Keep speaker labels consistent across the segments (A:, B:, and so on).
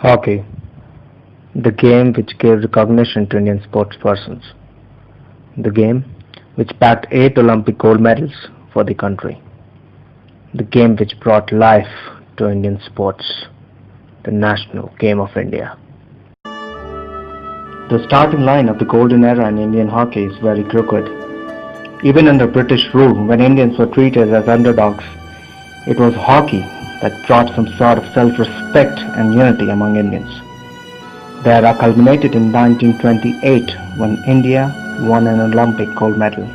A: Hockey, the game which gave recognition to Indian sportspersons. The game which backed 8 Olympic gold medals for the country. The game which brought life to Indian sports. The national game of India. The starting line of the golden era in Indian hockey is very crooked. Even under British rule, when Indians were treated as underdogs, it was hockey that brought some sort of self-respect and unity among Indians. The era culminated in 1928 when India won an Olympic gold medal.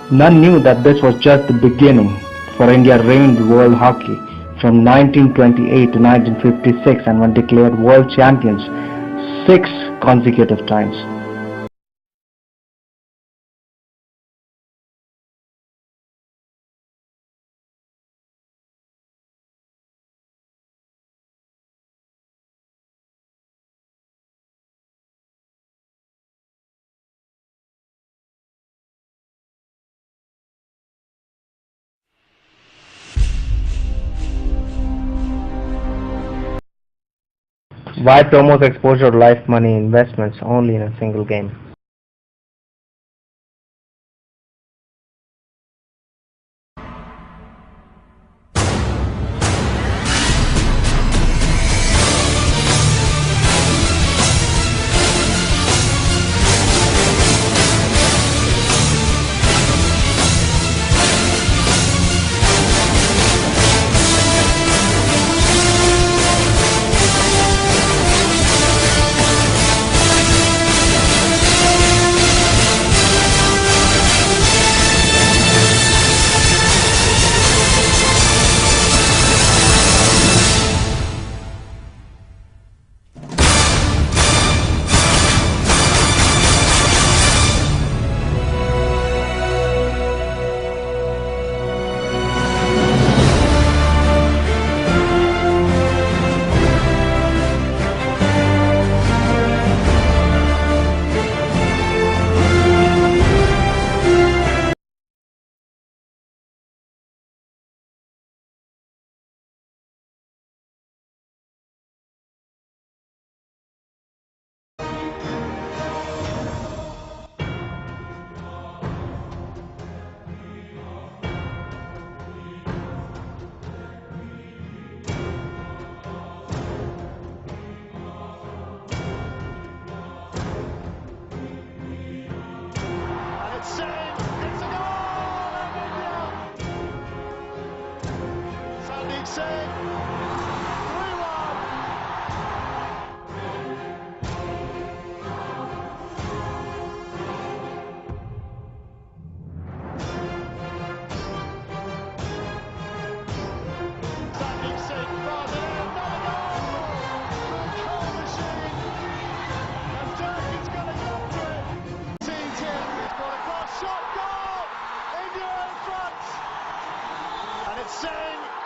A: None knew that this was just the beginning, for India reigned world hockey from 1928 to 1956 and were declared world champions 6 consecutive times. Why promote exposure to life money investments only in a single game?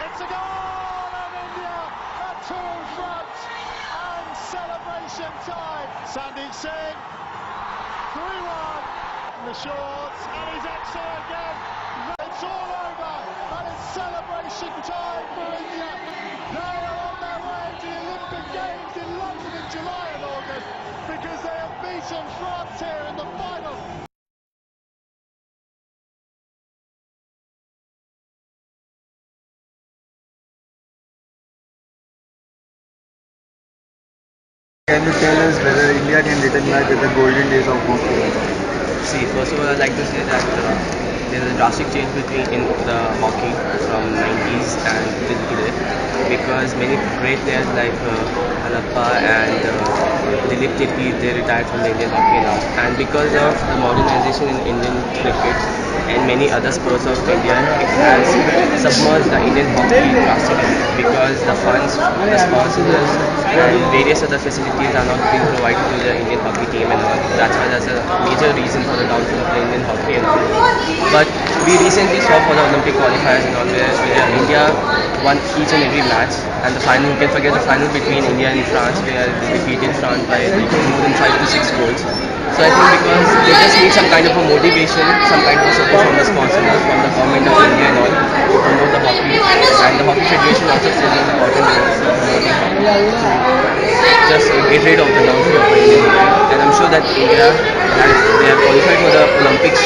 B: It's a goal of India, a two in front, and celebration time. Sandeep Singh, 3-1 in the shorts, and he's excellent again. It's all over, and it's celebration time for India. They are on their way to the Olympic Games in London in July and August, because they have beaten France here in the final.
C: Can you tell us whether India can return back with the golden days of hockey?
D: See, first of all, I'd like to say that there is a drastic change between in the hockey from 90s and till today, because many great players like Halappa and Dilip Tippy, they retired from the Indian hockey now, and because of the modernization in Indian cricket and many other sports of India, it has submerged the Indian hockey drastically, because the funds, the sponsors, and various other facilities are not being provided to the Indian hockey team, and all. That's why that's a major reason for the downfall of the Indian hockey and all. But we recently saw for the Olympic qualifiers and all, where India won each and every match, and the final, you can forget the final between India and France, where they defeated France by like more than 5 to 6 goals. So I think because they just need some kind of a motivation, some kind of a support from the sponsors, from the government of India and all, to promote the hockey. And the Hockey Federation also plays an important role in promoting hockey. get rid of the downfall of Indian cricket. And I'm sure that India they have qualified for the Olympics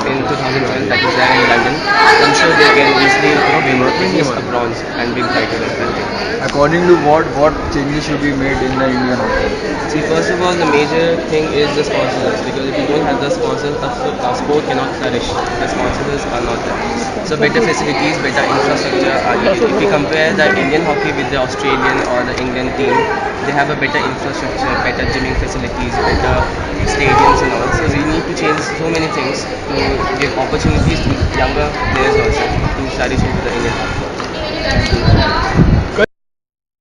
D: in 2012, that is there in London. I'm sure they can easily win at least a bronze and big title as well.
C: According to what changes should be made in the Indian hockey?
D: See, first of all, the major thing is the sponsors, because if you don't have the sponsors, the sport cannot flourish. The sponsors are not there. So better facilities, better infrastructure are needed. If we compare the Indian hockey with the Australian or the England team, they have a better infrastructure, better gymming facilities, better stadiums and all. So we need to change so many things to give opportunities to younger players also to flourish into the Indian hockey.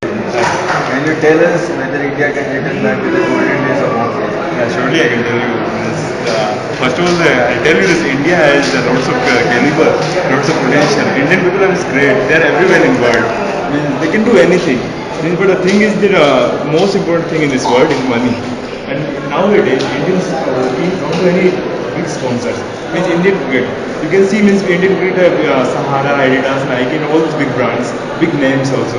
C: Can you tell us whether India can return back to the golden days of hockey?
E: Yeah, surely I can tell you. First of all, I'll tell you this: India has lots of caliber, lots of potential. Indian people are great. They are everywhere in the world. They can do anything. But the thing is, the most important thing in this world is money. And nowadays, Indians are working not to any big sponsors. Means Indian cricket. You can see means Indian cricket have Sahara, Adidas, Nike, and all those big brands, big names also.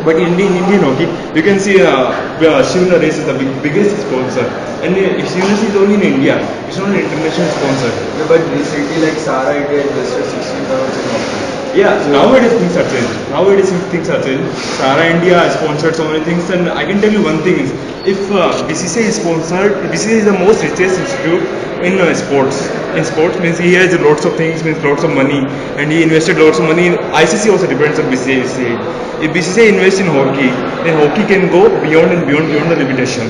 E: But in Indian hockey, you can see Shivna Race is the biggest sponsor. And Shivna is only in India. It's not an international sponsor.
C: Yeah, but recently, like Sahara India invested 16 crores in hockey.
E: Yeah, nowadays things are changed. Nowadays things are changed. Sahara India has sponsored so many things, and I can tell you one thing is, if BCCI is sponsored, BCCI is the most richest institute in sports. In sports means he has lots of things, means lots of money, and he invested lots of money. ICC also depends on BCCI. If BCCI invests in hockey, then hockey can go beyond and beyond the limitation.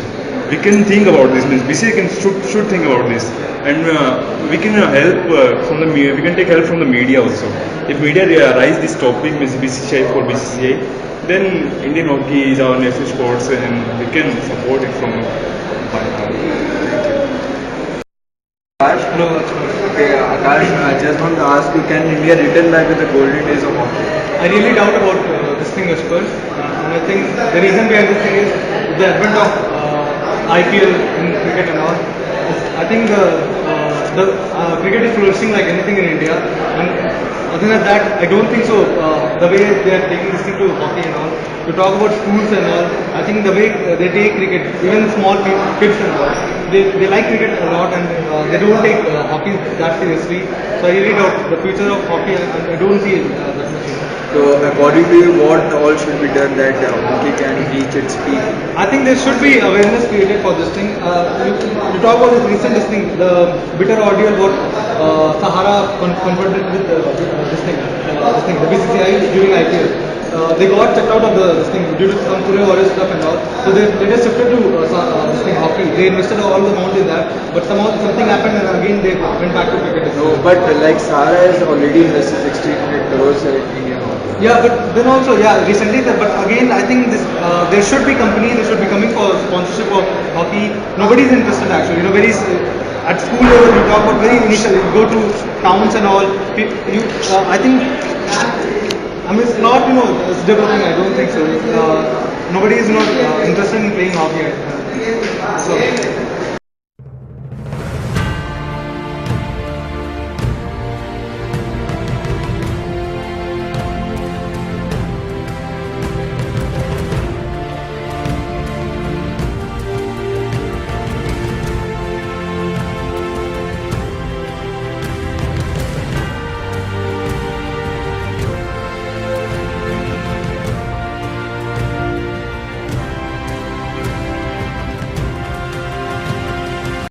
E: We can think about this. Means BCCI should think about this, and we can help from the media. We can take help from the media also. If media raise this topic, means BCCI for BCCI, then Indian hockey is our national sports, and we can support it from.
C: Akash, no. Okay, Akash, I just want to ask you: can India return back to the golden days of hockey?
F: I really doubt about this thing, Ashpur. And I think the reason behind this thing is the advent of IPL in cricket and all. I think the cricket is flourishing like anything in India. And other than that, I don't think so. The way they are taking this thing to hockey and all. To talk about schools and all, I think the way they take cricket, even small kids and all, they like cricket a lot, and they don't take hockey that seriously. So I really doubt the future of hockey. I don't see that much.
C: So, according to you, what all should be done that hockey can reach its peak?
F: I think there should be awareness created for this thing. You talk about this recent this thing, the bitter ordeal what Sahara confronted with this thing, the BCCI during IPL. They got checked out of this thing due to some Pune Warriors stuff and all. So they just shifted to this thing, hockey. They invested all the amount in that, but somehow something happened and again they went back to cricket.
C: No, but like Sahara has already invested 1,600 crores in Indian hockey.
F: Yeah, but then also, yeah, recently, but again, I think this there should be companies that should be coming for sponsorship of hockey. Nobody's interested actually. You know, very at school level, you talk about very initially. You go to towns and all. I think. I mean, it's not, it's developing. I don't think so. Nobody is not interested in playing hockey. So.